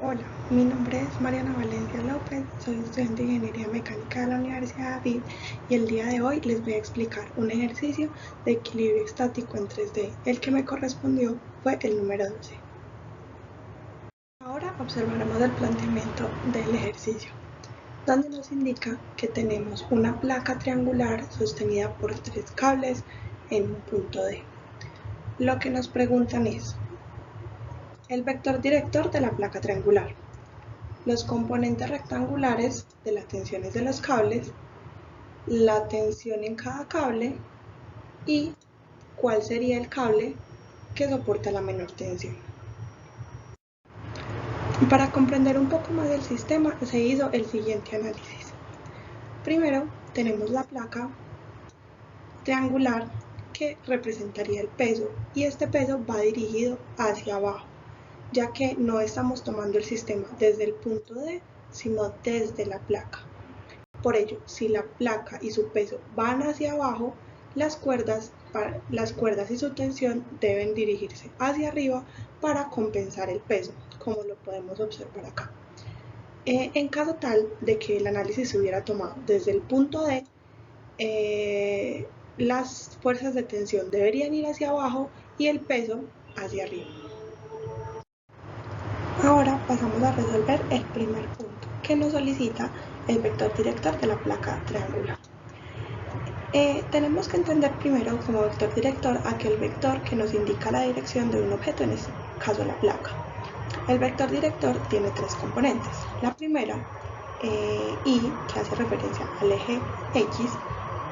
Hola, mi nombre es Mariana Valencia López, soy estudiante de Ingeniería Mecánica de la Universidad David y el día de hoy les voy a explicar un ejercicio de equilibrio estático en 3D. El que me correspondió fue el número 12. Ahora observaremos el planteamiento del ejercicio, donde nos indica que tenemos una placa triangular sostenida por 3 cables en un punto D. Lo que nos preguntan es el vector director de la placa triangular, los componentes rectangulares de las tensiones de los cables, la tensión en cada cable y cuál sería el cable que soporta la menor tensión. Para comprender un poco más del sistema se hizo el siguiente análisis. Primero tenemos la placa triangular que representaría el peso y este peso va dirigido hacia abajo, ya que no estamos tomando el sistema desde el punto D, sino desde la placa. Por ello, si la placa y su peso van hacia abajo, las cuerdas y su tensión deben dirigirse hacia arriba para compensar el peso, como lo podemos observar acá. En caso tal de que el análisis se hubiera tomado desde el punto D, las fuerzas de tensión deberían ir hacia abajo y el peso hacia arriba. Ahora pasamos a resolver el primer punto, que nos solicita el vector director de la placa triangular. Tenemos que entender primero como vector director aquel vector que nos indica la dirección de un objeto, en este caso la placa. El vector director tiene 3 componentes. La primera, I, que hace referencia al eje X,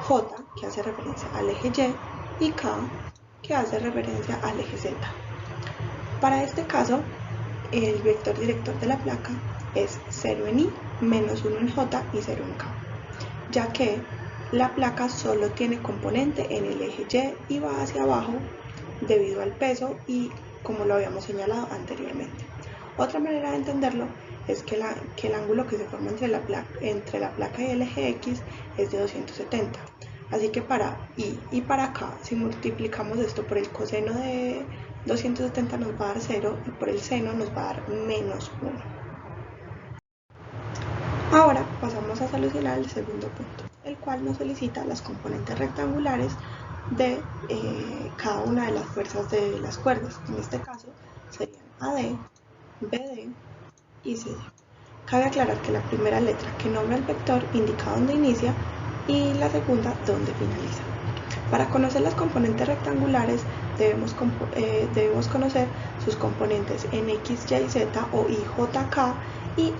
J, que hace referencia al eje Y, y K, que hace referencia al eje Z. Para este caso, el vector director de la placa es 0 en I, menos 1 en J y 0 en K, ya que la placa solo tiene componente en el eje Y va hacia abajo debido al peso y como lo habíamos señalado anteriormente. Otra manera de entenderlo es que el ángulo que se forma entre la placa y el eje X es de 270. Así que para I y para K, si multiplicamos esto por el coseno de 270 nos va a dar 0 y por el seno nos va a dar menos 1. Ahora pasamos a solucionar el segundo punto, el cual nos solicita las componentes rectangulares de cada una de las fuerzas de las cuerdas. En este caso serían AD, BD y CD. Cabe aclarar que la primera letra que nombra el vector indica dónde inicia y la segunda dónde finaliza. Para conocer las componentes rectangulares debemos conocer sus componentes en X, Y, Z o I, J, K y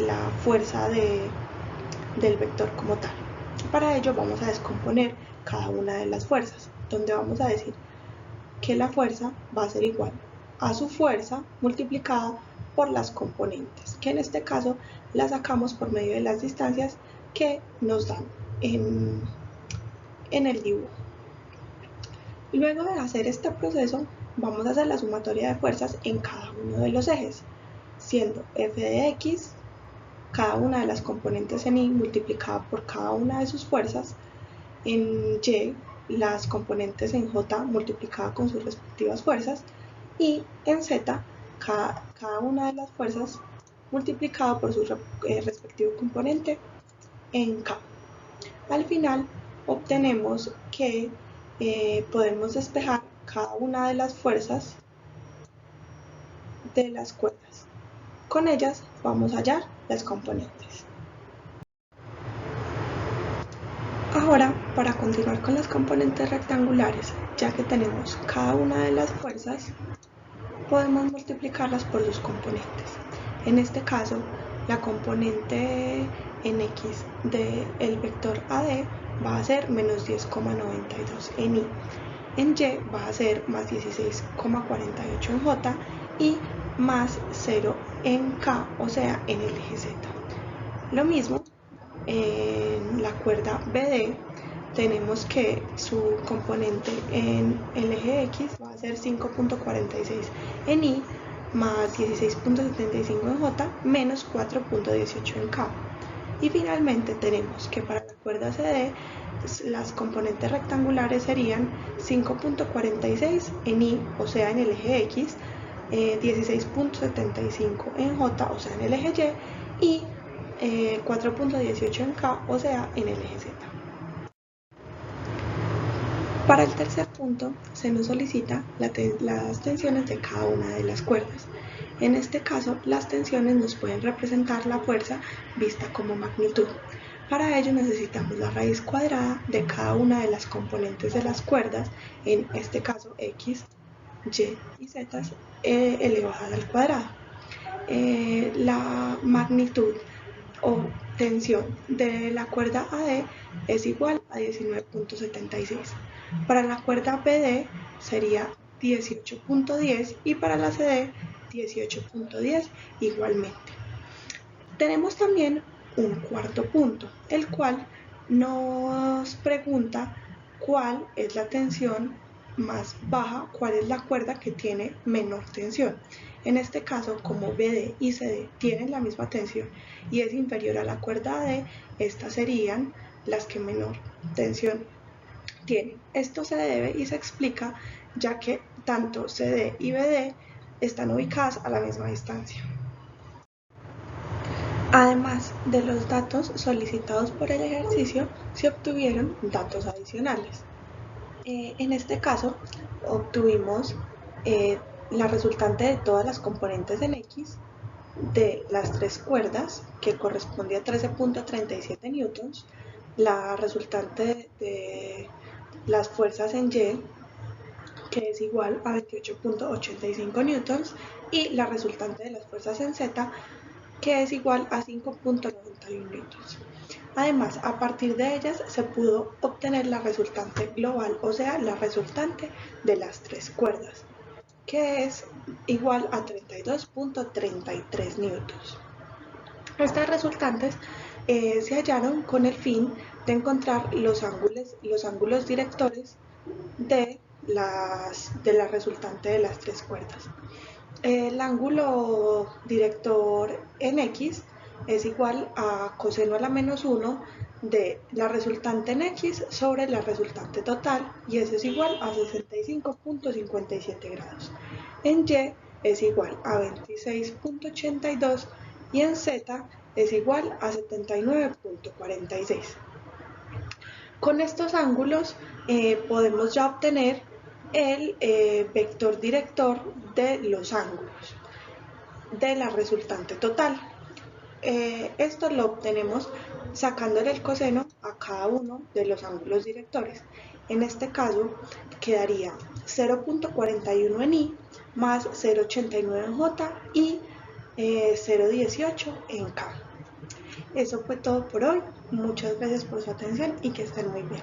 la fuerza del vector como tal. Para ello vamos a descomponer cada una de las fuerzas, donde vamos a decir que la fuerza va a ser igual a su fuerza multiplicada por las componentes, que en este caso las sacamos por medio de las distancias que nos dan en el dibujo. Luego de hacer este proceso, vamos a hacer la sumatoria de fuerzas en cada uno de los ejes, siendo f de x, cada una de las componentes en y multiplicada por cada una de sus fuerzas, en y, las componentes en j multiplicada con sus respectivas fuerzas, y en z, cada una de las fuerzas multiplicada por su respectivo componente en k. Al final obtenemos que podemos despejar cada una de las fuerzas de las cuerdas. Con ellas vamos a hallar las componentes. Ahora, para continuar con las componentes rectangulares, ya que tenemos cada una de las fuerzas, podemos multiplicarlas por sus componentes. En este caso, la componente en X del vector AD va a ser menos 10,92 en Y. En Y va a ser más 16,48 en J y más 0 en K, o sea, en el eje Z. Lo mismo, en la cuerda BD tenemos que su componente en el eje X va a ser 5,46 en Y más 16,75 en J menos 4,18 en K. Y finalmente tenemos que para la cuerda CD las componentes rectangulares serían 5,46 en Y, o sea en el eje X, 16.75 en J, o sea en el eje Y, y 4.18 en K, o sea en el eje Z. Para el tercer punto, se nos solicita las tensiones de cada una de las cuerdas. En este caso, las tensiones nos pueden representar la fuerza vista como magnitud. Para ello necesitamos la raíz cuadrada de cada una de las componentes de las cuerdas, en este caso X, Y y Z, elevada al cuadrado. La magnitud o tensión de la cuerda AD es igual a 19.76. Para la cuerda BD sería 18.10 y para la CD 18.10 igualmente. Tenemos también un cuarto punto, el cual nos pregunta cuál es la tensión más baja, cuál es la cuerda que tiene menor tensión. En este caso, como BD y CD tienen la misma tensión y es inferior a la cuerda AD, estas serían las que menor tensión tienen. Esto se debe y se explica ya que tanto CD y BD están ubicadas a la misma distancia. Además de los datos solicitados por el ejercicio, se obtuvieron datos adicionales. En este caso, obtuvimos la resultante de todas las componentes en X de las tres cuerdas, que corresponde a 13.37 newtons, la resultante de las fuerzas en Y, que es igual a 28.85 newtons, y la resultante de las fuerzas en Z, que es igual a 5.91 newtons. Además, a partir de ellas se pudo obtener la resultante global, o sea, la resultante de las tres cuerdas, que es igual a 32.33 newtons. Estas resultantes se hallaron con el fin de encontrar los ángulos directores de la resultante de las tres cuerdas. El ángulo director en X es igual a coseno a la menos 1 de la resultante en X sobre la resultante total, y eso es igual a 65.57 grados. En Y es igual a 26.82 y en Z es igual a 79.46. Con estos ángulos podemos ya obtener el vector director de los ángulos de la resultante total. Esto lo obtenemos sacándole el coseno a cada uno de los ángulos directores. En este caso quedaría 0.41 en I más 0.89 en J y 0.18 en K. Eso fue todo por hoy. Muchas gracias por su atención y que estén muy bien.